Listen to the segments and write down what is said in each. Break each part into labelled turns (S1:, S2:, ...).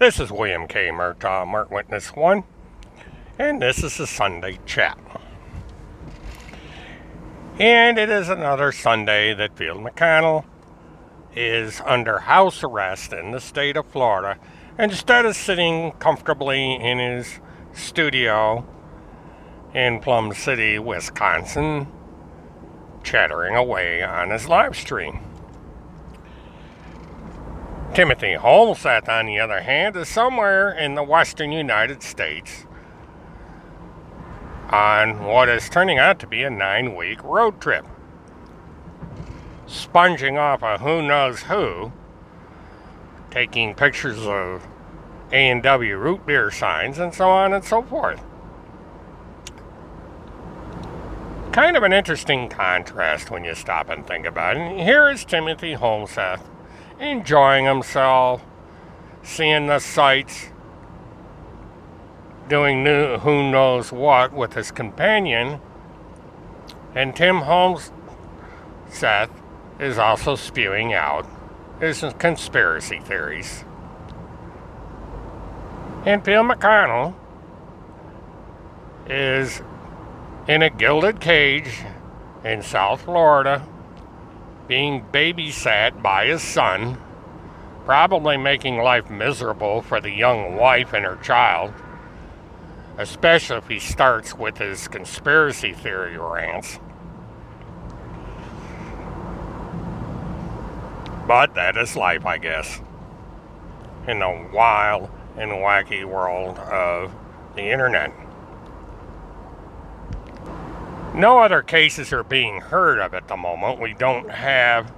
S1: This is William K. Murtaugh, Murt Witness 1, and this is the Sunday Chat. And it is another Sunday that Field McConnell is under house arrest in the state of Florida. Instead of sitting comfortably in his studio in Plum City, Wisconsin, chattering away on his live stream. Timothy Holmseth, on the other hand, is somewhere in the western United States on what is turning out to be a 9-week road trip, sponging off of who knows who, taking pictures of A&W root beer signs and so on and so forth. Kind of an interesting contrast when you stop and think about it. And here is Timothy Holmseth enjoying himself, seeing the sights, doing who knows what with his companion, and Tim Holmseth is also spewing out his conspiracy theories. And Phil McConnell is in a gilded cage in South Florida, being babysat by his son, probably making life miserable for the young wife and her child, especially if he starts with his conspiracy theory rants. But that is life, I guess, in the wild and wacky world of the internet. No other cases are being heard of at the moment. We don't have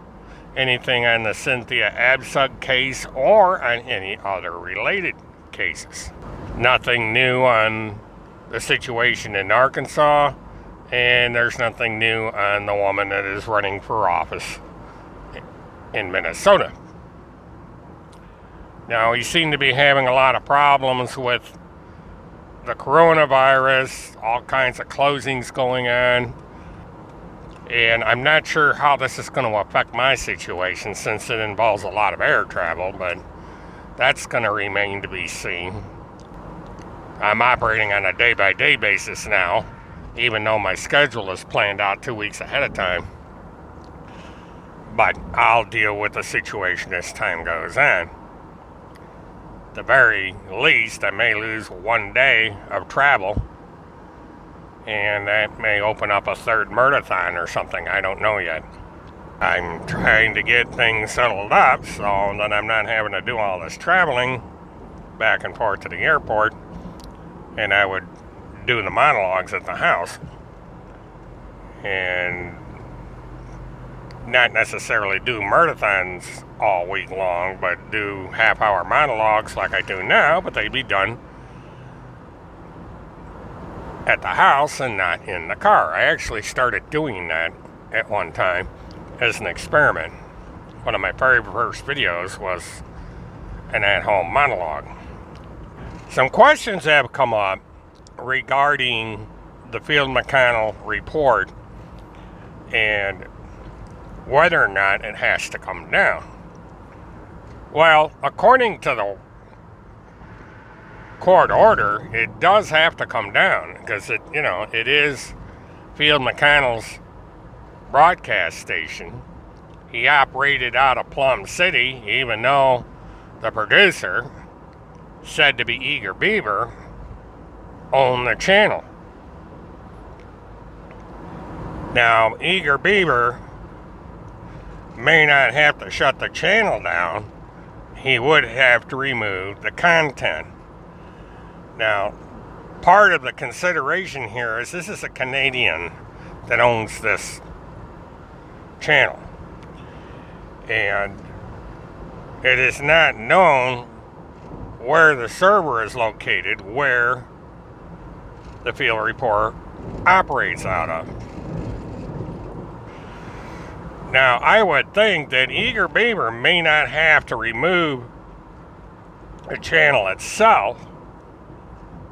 S1: anything on the Cynthia Absug case or on any other related cases. Nothing new on the situation in Arkansas, and there's nothing new on the woman that is running for office in Minnesota. Now, we seem to be having a lot of problems with the coronavirus, all kinds of closings going on, and I'm not sure how this is going to affect my situation since it involves a lot of air travel, but that's going to remain to be seen. I'm operating on a day-by-day basis now, even though my schedule is planned out 2 weeks ahead of time. But I'll deal with the situation as time goes on. At the very least, I may lose 1 day of travel, and that may open up a third Murtathon or something. I don't know yet. I'm trying to get things settled up so that I'm not having to do all this traveling back and forth to the airport, and I would do the monologues at the house and not necessarily do Murtathons all week long, but do half-hour monologues like I do now, but they'd be done at the house and not in the car. I actually started doing that at one time as an experiment. One of my very first videos was an at-home monologue. Some questions have come up regarding the Field McConnell report and whether or not it has to come down. Well, according to the court order, it does have to come down because it is Field McConnell's broadcast station. He operated out of Plum City, even though the producer, said to be Eager Beaver, owned the channel. Now, Eager Beaver may not have to shut the channel down. He would have to remove the content. Now, part of the consideration here is this is a Canadian that owns this channel, and it is not known where the server is located, where the Field Report operates out of. Now, I would think that Eager Beaver may not have to remove the channel itself,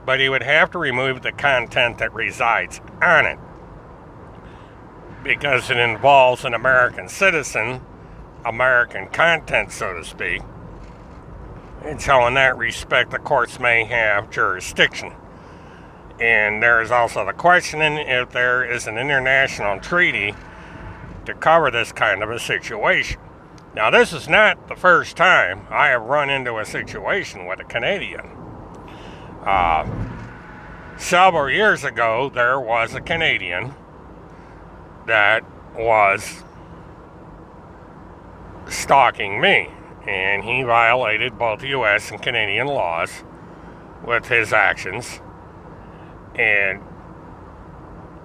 S1: but he would have to remove the content that resides on it, because it involves an American citizen, American content, so to speak, And so in that respect, the courts may have jurisdiction. And there is also the questioning if there is an international treaty to cover this kind of a situation. Now, this is not the first time I have run into a situation with a Canadian. Several years ago, there was a Canadian that was stalking me, and he violated both U.S. and Canadian laws with his actions, and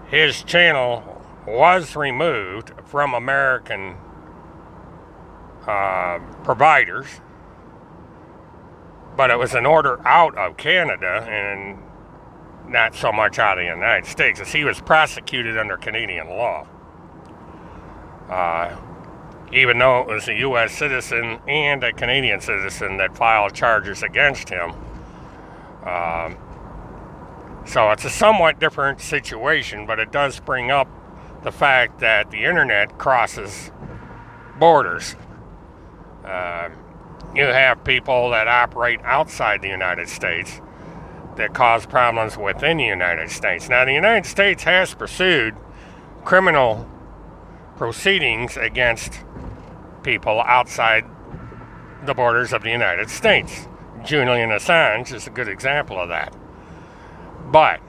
S1: his channel was removed from American providers, but it was an order out of Canada and not so much out of the United States, as he was prosecuted under Canadian law. Even though it was a U.S. citizen and a Canadian citizen that filed charges against him. So it's a somewhat different situation, but it does bring up the fact that the internet crosses borders. You have people that operate outside the United States that cause problems within the United States. Now, the United States has pursued criminal proceedings against people outside the borders of the United States. Julian Assange is a good example of that. But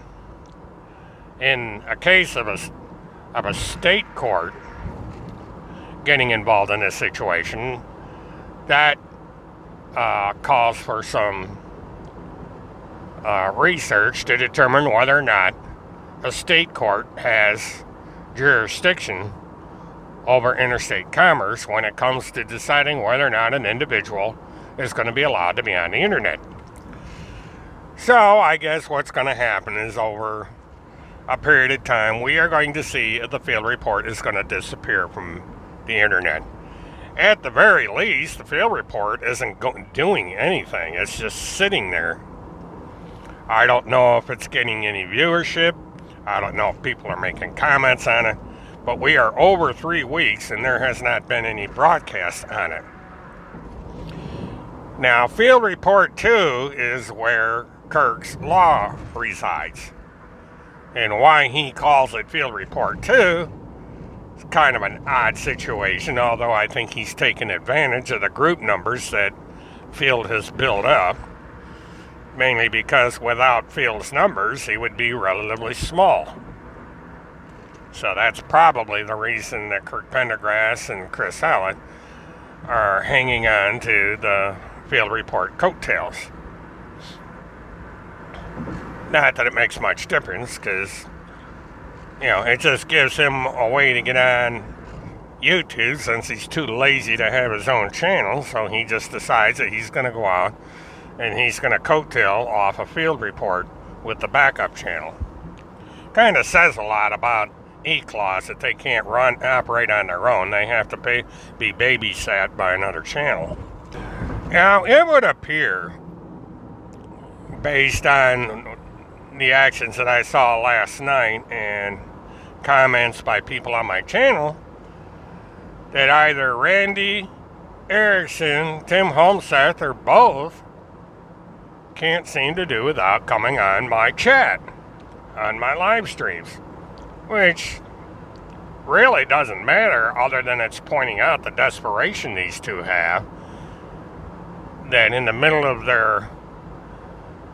S1: in a case of a state court getting involved in this situation, that calls for some research to determine whether or not a state court has jurisdiction over interstate commerce when it comes to deciding whether or not an individual is going to be allowed to be on the internet. So I guess what's going to happen is, over a period of time, we are going to see if the field report is going to disappear from the internet. At the very least, the field report isn't doing anything. It's just sitting there. I don't know if it's getting any viewership. I don't know if people are making comments on it. But we are over 3 weeks and there has not been any broadcast on it. Now, Field Report 2 is where Kirk's Law resides. And why he calls it Field Report 2 is kind of an odd situation, although I think he's taken advantage of the group numbers that Field has built up. Mainly because without Field's numbers, he would be relatively small. So that's probably the reason that Kirk Pendergrass and Chris Hallett are hanging on to the Field Report coattails. Not that it makes much difference, because, it just gives him a way to get on YouTube, since he's too lazy to have his own channel. So he just decides that he's going to go out and he's going to coattail off a Field Report with the backup channel. Kind of says a lot about E-Claws, that they can't operate on their own. They have to be babysat by another channel. Now, it would appear, based on the actions that I saw last night and comments by people on my channel, that either Randy Erickson, Tim Holmseth, or both can't seem to do without coming on my chat, on my live streams. Which really doesn't matter, other than it's pointing out the desperation these two have, that in the middle of their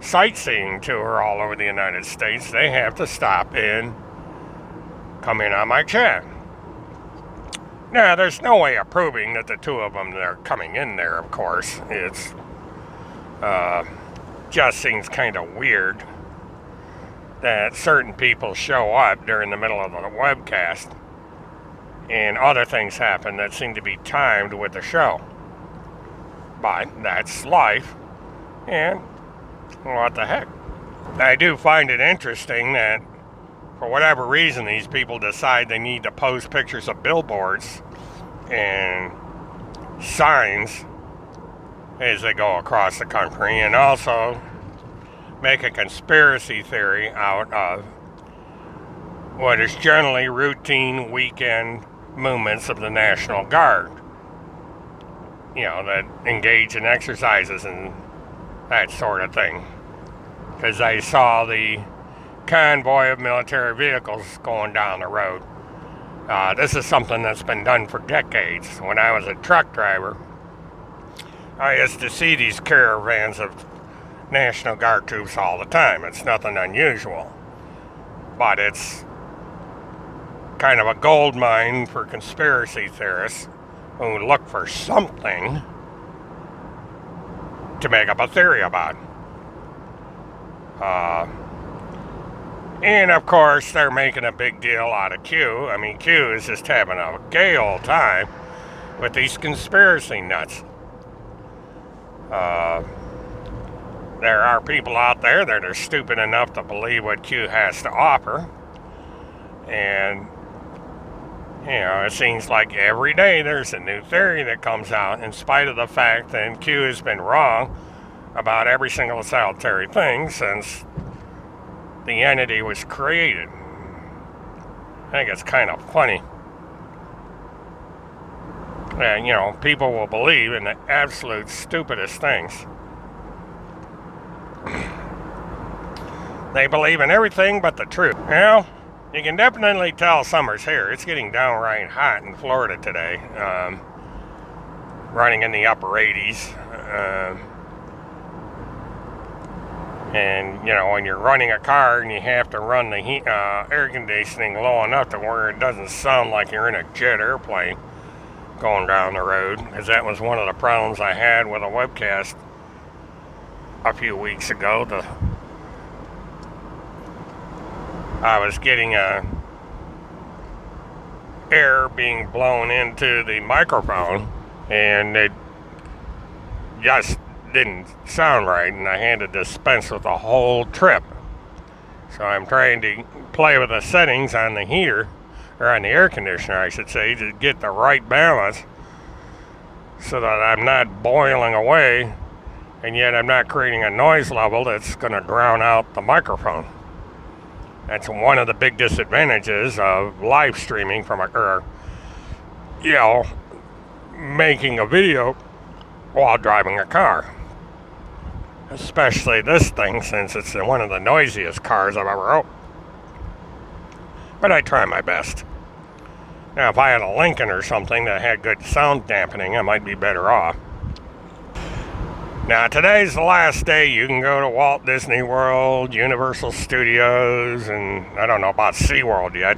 S1: sightseeing tour all over the United States, they have to stop and come in on my chat. Now, there's no way of proving that the two of them are coming in there, of course. It's just seems kind of weird that certain people show up during the middle of the webcast and other things happen that seem to be timed with the show. But that's life, and what the heck. I do find it interesting that for whatever reason these people decide they need to post pictures of billboards and signs as they go across the country, and also make a conspiracy theory out of what is generally routine weekend movements of the National Guard. that engage in exercises and that sort of thing. Because I saw the convoy of military vehicles going down the road. This is something that's been done for decades. When I was a truck driver, I used to see these caravans of National Guard troops all the time. It's nothing unusual. But it's kind of a gold mine for conspiracy theorists who look for something to make up a theory about. And of course, they're making a big deal out of Q. I mean, Q is just having a gay old time with these conspiracy nuts. There are people out there that are stupid enough to believe what Q has to offer. And, it seems like every day there's a new theory that comes out, in spite of the fact that Q has been wrong about every single solitary thing since the entity was created. I think it's kind of funny. And, people will believe in the absolute stupidest things. They believe in everything but the truth. Well, you can definitely tell summer's here. It's getting downright hot in Florida today. Running in the upper 80s. And, when you're running a car and you have to run the air conditioning low enough to where it doesn't sound like you're in a jet airplane going down the road, because that was one of the problems I had with a webcast a few weeks ago. I was getting air being blown into the microphone, and it just didn't sound right, and I had to dispense with the whole trip. So I'm trying to play with the settings on the heater, or on the air conditioner, I should say, to get the right balance so that I'm not boiling away, and yet I'm not creating a noise level that's going to drown out the microphone. That's one of the big disadvantages of live streaming making a video while driving a car. Especially this thing, since it's one of the noisiest cars I've ever owned. But I try my best. Now, if I had a Lincoln or something that had good sound dampening, I might be better off. Now, today's the last day you can go to Walt Disney World, Universal Studios, and I don't know about SeaWorld yet,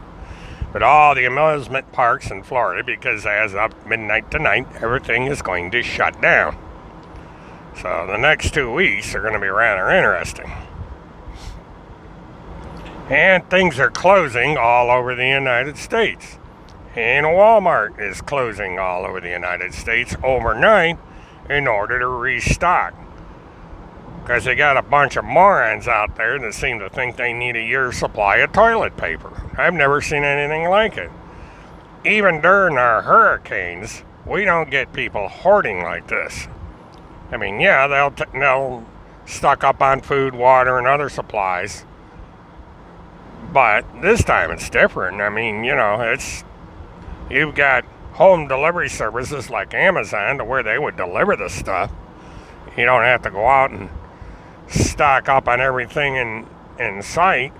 S1: but all the amusement parks in Florida, because as of midnight tonight, everything is going to shut down. So the next 2 weeks are going to be rather interesting. And things are closing all over the United States. And Walmart is closing all over the United States overnight in order to restock. Because they got a bunch of morons out there that seem to think they need a year's supply of toilet paper. I've never seen anything like it. Even during our hurricanes, we don't get people hoarding like this. I mean, yeah, they'll stock up on food, water, and other supplies. But this time it's different. I mean, you've got home delivery services like Amazon to where they would deliver the stuff. You don't have to go out and stock up on everything in sight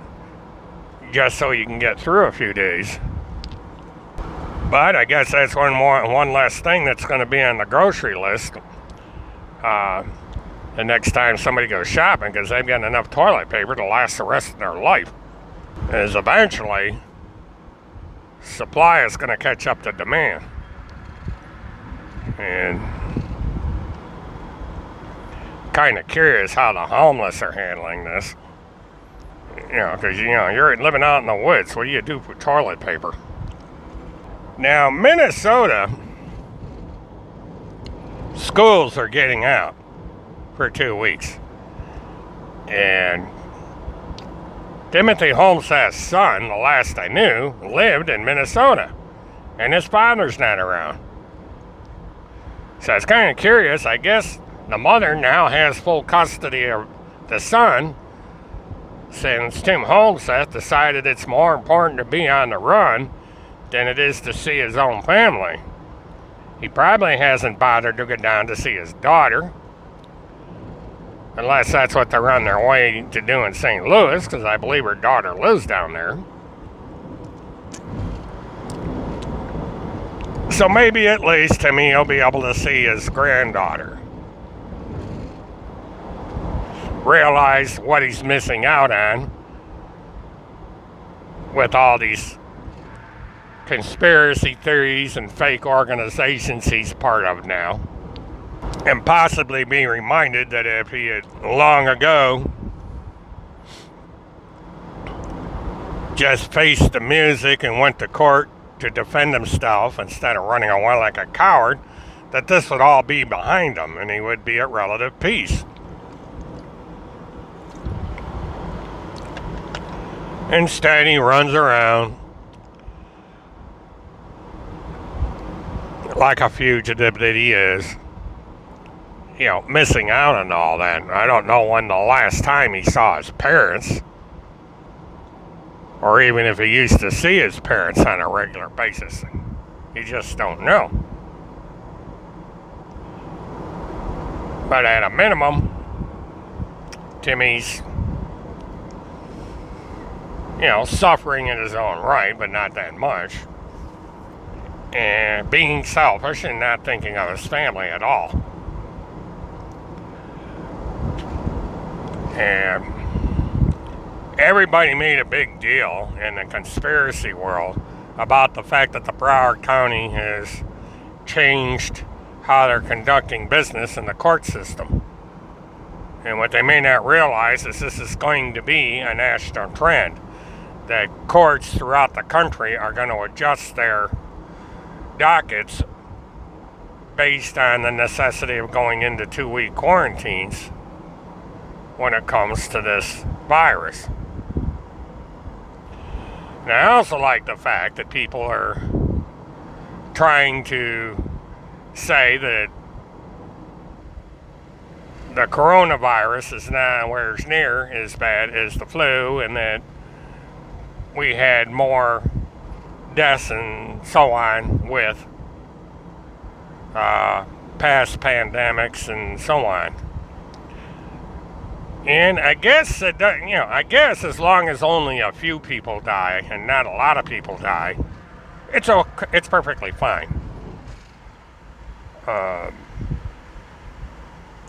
S1: just so you can get through a few days. But I guess that's one less thing that's going to be on the grocery list the next time somebody goes shopping, because they've got enough toilet paper to last the rest of their life. Is eventually supply is going to catch up to demand. And kind of curious how the homeless are handling this. Because you're living out in the woods. What do you do for toilet paper? Now, Minnesota schools are getting out for 2 weeks. And Timothy Holmstad's son, the last I knew, lived in Minnesota. And his father's not around. So it's kind of curious. I guess the mother now has full custody of the son, since Tim Holmstad decided it's more important to be on the run than it is to see his own family. He probably hasn't bothered to go down to see his daughter, unless that's what they're on their way to do in St. Louis, because I believe her daughter lives down there. So maybe at least Timmy will be able to see his granddaughter. Realize what he's missing out on with all these conspiracy theories and fake organizations he's part of now. And possibly be reminded that if he had long ago just faced the music and went to court to defend himself instead of running away like a coward, that this would all be behind him and he would be at relative peace. Instead, he runs around like a fugitive that he is, missing out on all that. I don't know when the last time he saw his parents, or even if he used to see his parents on a regular basis. You just don't know. But at a minimum, Timmy's, suffering in his own right, but not that much. And being selfish and not thinking of his family at all. And everybody made a big deal in the conspiracy world about the fact that the Broward County has changed how they're conducting business in the court system. And what they may not realize is this is going to be a national trend. That courts throughout the country are going to adjust their dockets based on the necessity of going into 2-week quarantines when it comes to this virus. Now, I also like the fact that people are trying to say that the coronavirus is nowhere near as bad as the flu, and that we had more deaths and so on with past pandemics and so on. And I guess as long as only a few people die and not a lot of people die, it's perfectly fine.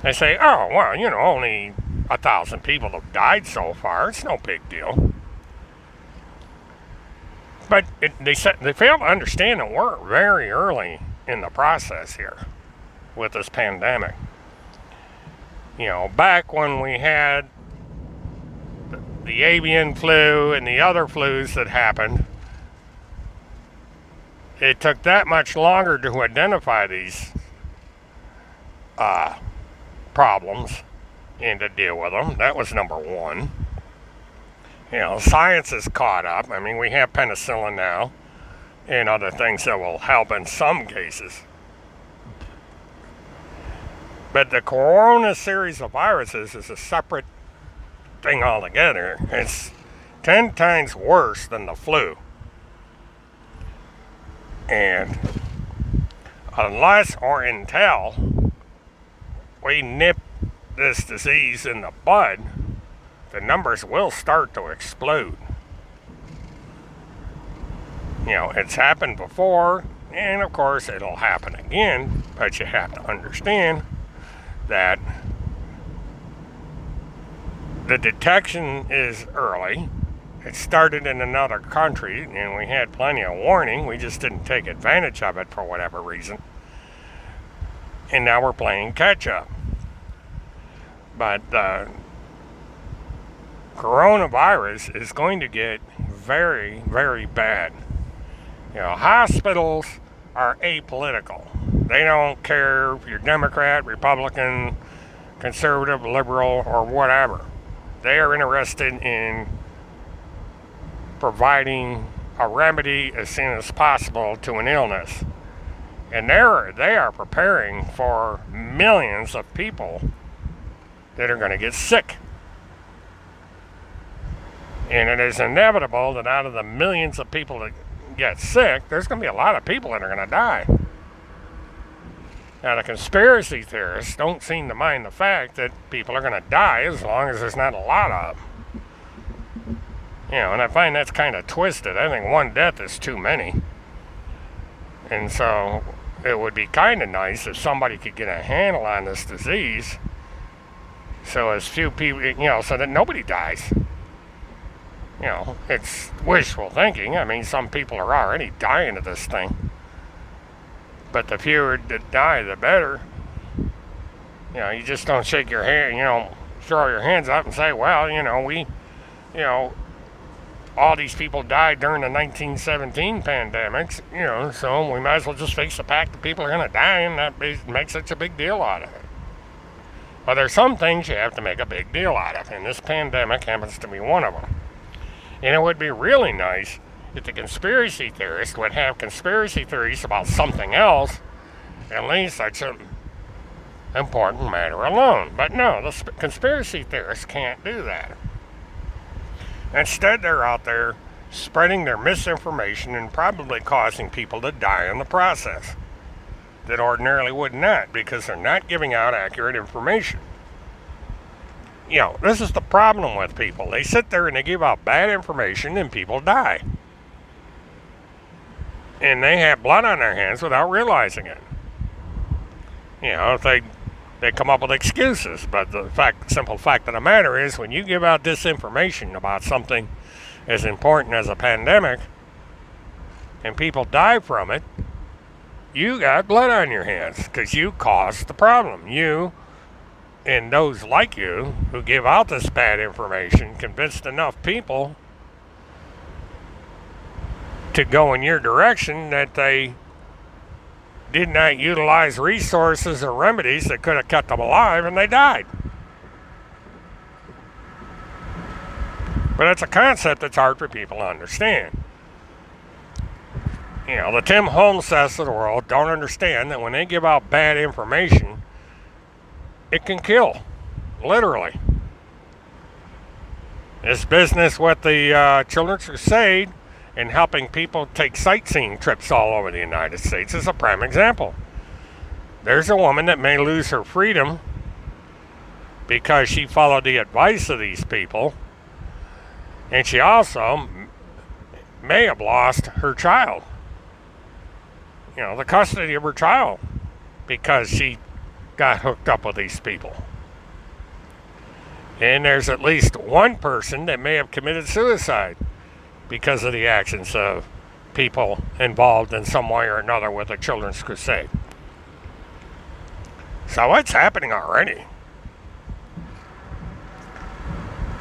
S1: They say, oh well, only 1,000 people have died so far. It's no big deal. But they fail to understand that we're very early in the process here with this pandemic. Back when we had the avian flu and the other flus that happened, it took that much longer to identify these problems and to deal with them. That was number one. Science has caught up. I mean, we have penicillin now and other things that will help in some cases. But the corona series of viruses is a separate thing altogether. It's 10 times worse than the flu. And unless or until we nip this disease in the bud, the numbers will start to explode. It's happened before, and of course it'll happen again, but you have to understand that the detection is early. It started in another country, and we had plenty of warning. We just didn't take advantage of it for whatever reason. And now we're playing catch up. But the coronavirus is going to get very, very bad. Hospitals are apolitical. They don't care if you're Democrat, Republican, conservative, liberal, or whatever. They are interested in providing a remedy as soon as possible to an illness. And they are preparing for millions of people that are going to get sick. And it is inevitable that out of the millions of people that get sick, there's going to be a lot of people that are going to die. Now, the conspiracy theorists don't seem to mind the fact that people are going to die as long as there's not a lot of them. And I find that's kind of twisted. I think one death is too many. And so it would be kind of nice if somebody could get a handle on this disease so as few people, so that nobody dies. It's wishful thinking. I mean, some people are already dying of this thing. But the fewer that die, the better. You just don't shake your hand, throw your hands up and say, well, all these people died during the 1917 pandemics, so we might as well just face the fact that people are going to die and not make such a big deal out of it. Well, there's some things you have to make a big deal out of, and this pandemic happens to be one of them. And it would be really nice if the conspiracy theorists would have conspiracy theories about something else and leave such an important matter alone. But no, the conspiracy theorists can't do that. Instead, they're out there spreading their misinformation and probably causing people to die in the process that ordinarily would not, because they're not giving out accurate information. This is the problem with people. They sit there and they give out bad information and people die. And they have blood on their hands without realizing it. If they come up with excuses, but the simple fact of the matter is, when you give out disinformation about something as important as a pandemic, and people die from it, you got blood on your hands, because you caused the problem. You, and those like you, who give out this bad information, convinced enough people to go in your direction that they did not utilize resources or remedies that could have kept them alive, and they died. But it's a concept that's hard for people to understand. The Tim Holmsteads of the world don't understand that when they give out bad information, it can kill, literally. This business with the Children's Crusade and helping people take sightseeing trips all over the United States is a prime example. There's a woman that may lose her freedom because she followed the advice of these people, and she also may have lost her child, the custody of her child, because she got hooked up with these people. And there's at least one person that may have committed suicide because of the actions of people involved in some way or another with the Children's Crusade. So it's happening already.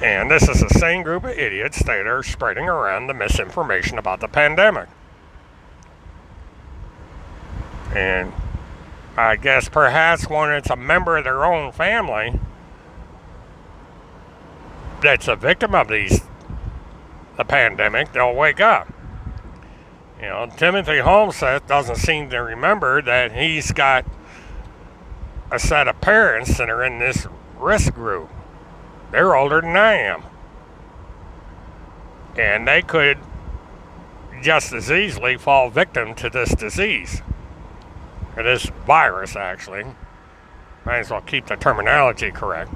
S1: And this is the same group of idiots that are spreading around the misinformation about the pandemic. And I guess perhaps when it's a member of their own family that's a victim of the pandemic, they'll wake up. Timothy Holmstead doesn't seem to remember that he's got a set of parents that are in this risk group. They're older than I am. And they could just as easily fall victim to this disease. Or this virus, actually. Might as well keep the terminology correct.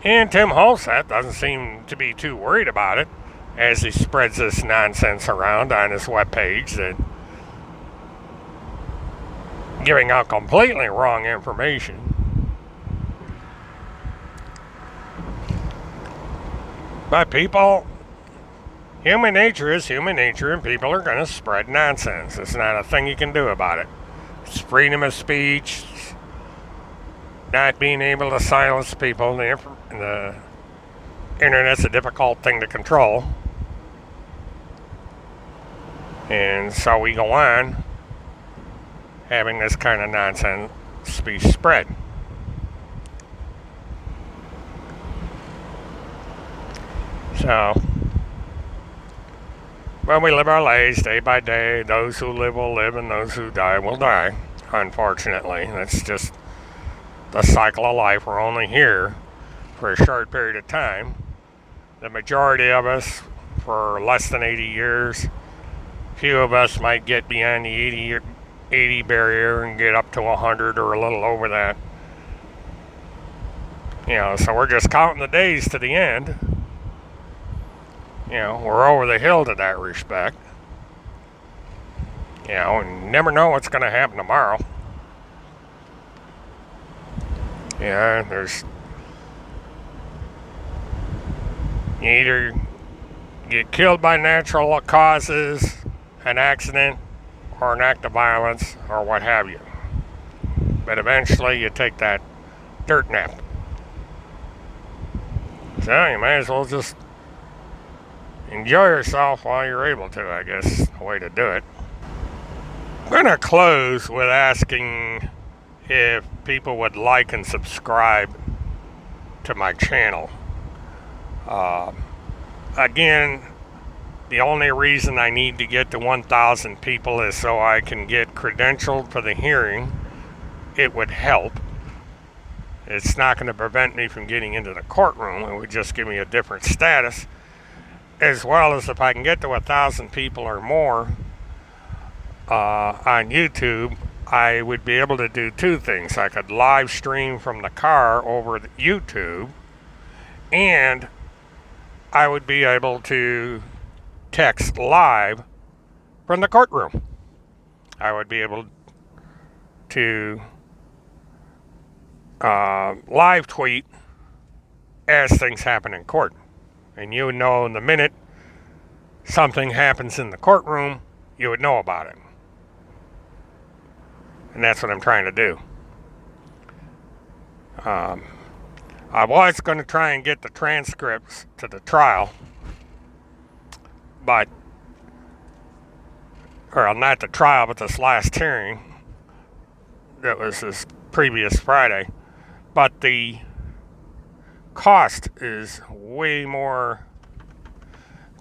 S1: And Tim Holmstead doesn't seem to be too worried about it as he spreads this nonsense around on his webpage that giving out completely wrong information. But people, human nature is human nature, and people are going to spread nonsense. It's not a thing you can do about it. It's freedom of speech, not being able to silence people. The internet's a difficult thing to control. And so we go on having this kind of nonsense be spread. So, well, we live our lives day by day. Those who live will live, and those who die will die. Unfortunately, that's just the cycle of life. We're only here for a short period of time. The majority of us for less than 80 years. Few of us might get beyond the 80 barrier and get up to 100 or a little over that. So we're just counting the days to the end. We're over the hill to that respect. And you never know what's going to happen tomorrow. You either get killed by natural causes, an accident, or an act of violence, or what have you. But eventually you take that dirt nap. So you might as well just enjoy yourself while you're able to, I guess, the way to do it. I'm going to close with asking if people would like and subscribe to my channel. Again, the only reason I need to get to 1,000 people is so I can get credentialed for the hearing. It would help. It's not going to prevent me from getting into the courtroom. It would just give me a different status. As well as if I can get to 1,000 people or more on YouTube, I would be able to do two things. I could live stream from the car over YouTube, and I would be able to text live from the courtroom. I would be able to live tweet as things happen in court. And you would know in the minute something happens in the courtroom, you would know about it. And that's what I'm trying to do. I was going to try and get the transcripts to the trial, but, or not the trial, but this last hearing that was this previous Friday. But the cost is way more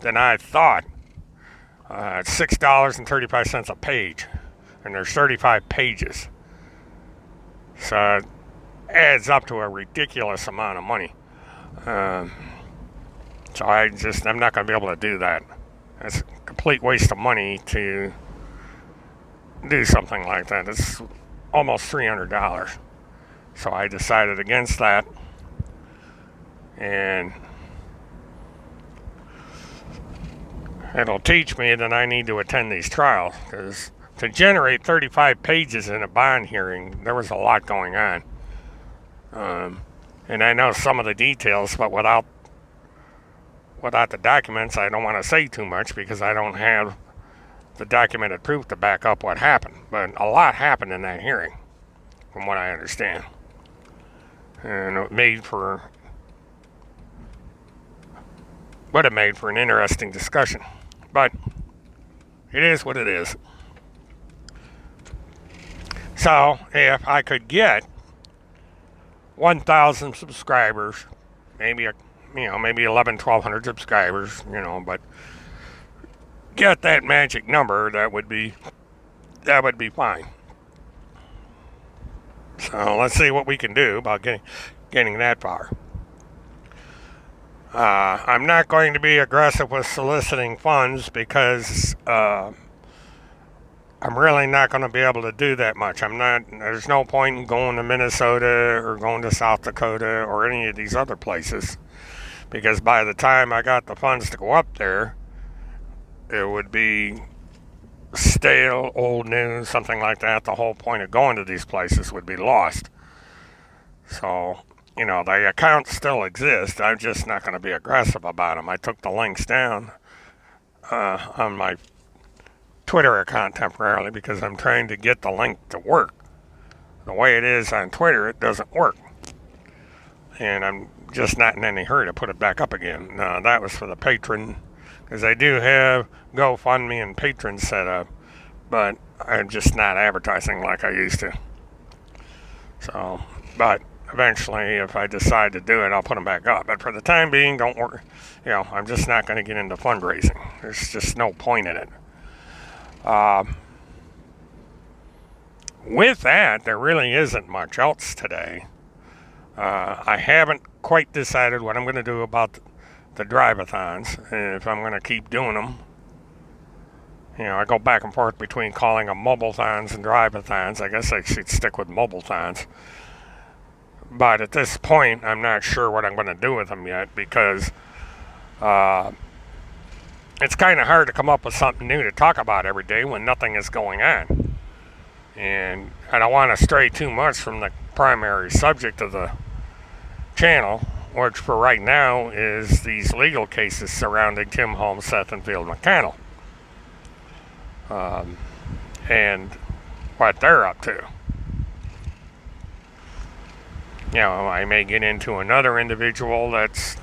S1: than I thought. It's $6.35 a page, and there's 35 pages. So it adds up to a ridiculous amount of money. So I'm not going to be able to do that. It's a complete waste of money to do something like that. It's almost $300. So I decided against that. And it'll teach me that I need to attend these trials, because to generate 35 pages in a bond hearing, there was a lot going on. And I know some of the details, but without the documents, I don't want to say too much because I don't have the documented proof to back up what happened. But a lot happened in that hearing, from what I understand. And it would have made for an interesting discussion. But it is what it is. So if I could get 1,000 subscribers, maybe 1,100 subscribers, but get that magic number, that would be fine. So let's see what we can do about getting that far. I'm not going to be aggressive with soliciting funds because I'm really not going to be able to do that much. There's no point in going to Minnesota or going to South Dakota or any of these other places, because by the time I got the funds to go up there, it would be stale, old news, something like that. The whole point of going to these places would be lost. So, the accounts still exist. I'm just not going to be aggressive about them. I took the links down on my Twitter account temporarily because I'm trying to get the link to work. The way it is on Twitter, it doesn't work. And I'm just not in any hurry to put it back up again. That was for the patron, because I do have GoFundMe and Patreon set up, but I'm just not advertising like I used to. So, but eventually, if I decide to do it, I'll put them back up. But for the time being, don't worry. I'm just not going to get into fundraising. There's just no point in it. With that, there really isn't much else today. I haven't quite decided what I'm going to do about the drive-a-thons, and if I'm going to keep doing them. I go back and forth between calling them mobile-thons and drive-a-thons. I guess I should stick with mobile-thons. But at this point, I'm not sure what I'm going to do with them yet, because it's kind of hard to come up with something new to talk about every day when nothing is going on. And I don't want to stray too much from the primary subject of the channel, which for right now is these legal cases surrounding Tim Holmes, Seth, and Field McConnell. And what they're up to. I may get into another individual that's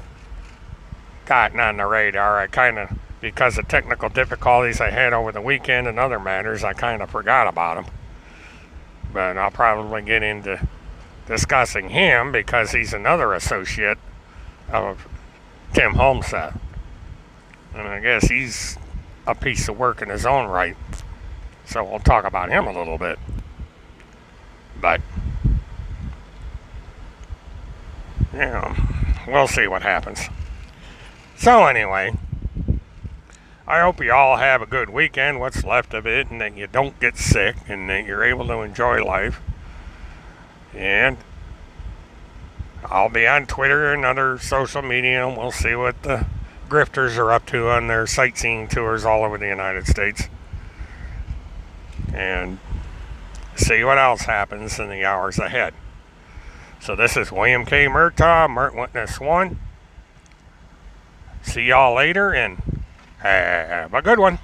S1: gotten on the radar. I kind of, because of technical difficulties I had over the weekend and other matters, I kind of forgot about him. But I'll probably get into discussing him because he's another associate of Tim Holmes. And I guess he's a piece of work in his own right. So we'll talk about him a little bit. But, we'll see what happens. So anyway, I hope you all have a good weekend, what's left of it, and that you don't get sick, and that you're able to enjoy life. And I'll be on Twitter and other social media, and we'll see what the grifters are up to on their sightseeing tours all over the United States. And see what else happens in the hours ahead. So this is William K. Murtaugh, Mert Witness 1. See y'all later, and have a good one.